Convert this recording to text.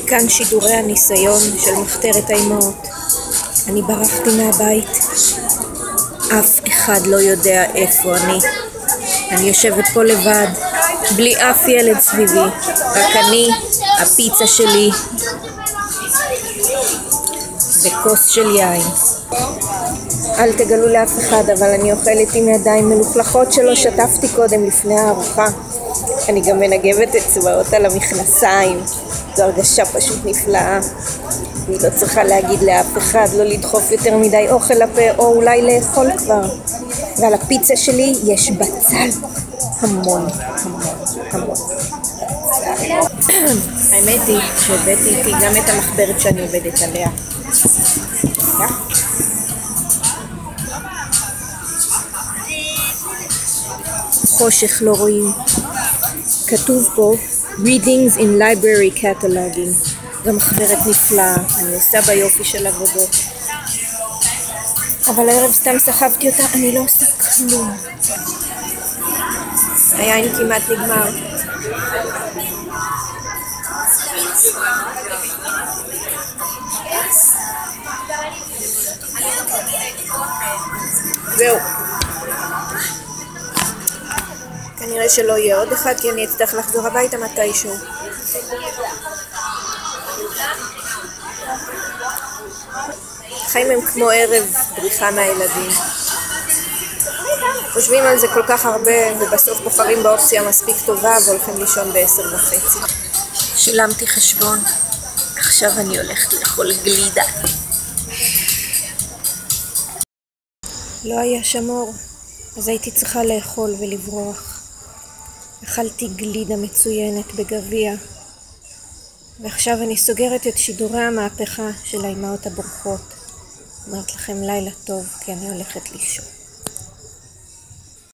כאן שידורי הניסיון של מחתרת האימהות. אני ברחתי מהבית. אף אחד לא יודע איפה אני. אני יושבת פה לבד, בלי אף ילד סביבי. רק אני, הפיצה שלי וכוס של יין. אל תגלו לאף אחד, אבל אני אוכלת עם ידיים מלוכלכות שלא שטפתי קודם לפני הארוחה. אני גם מנגבת אצבעות על המכנסיים. זו הרגשה פשוט נפלאה. אני לא צריכה להגיד לאף אחד לא לדחוף יותר מדי אוכל לפה, או אולי לאכול כבר. ועל הפיצה שלי יש בצל. המון. האמת היא שהבאתי איתי גם את המחברת שאני עובדת עליה. חושך לא רואים. כתוב פה Readings in Library Cataloging. זו מחברת נפלאה, אני עושה ביופי של עבודות. אבל הערב סתם סחבתי אותה, אני לא עושה כלום. היין כמעט נגמר. זהו. כנראה שלא יהיה עוד אחד, כי אני אצטרך לחזור הביתה מתישהו. חיים הם כמו ערב בריחה מהילדים. חושבים על זה כל כך הרבה, ובסוף בוחרים באופציה מספיק טובה והולכים לישון ב10:30. שילמתי חשבון, עכשיו אני הולכת לאכול גלידה. לא היה שם אור, אז הייתי צריכה לאכול ולברוח. אכלתי גלידה מצוינת בגביע, ועכשיו אני סוגרת את שידורי המהפכה של האימהות הבורחות. אומרת לכם לילה טוב, כי אני הולכת לישון.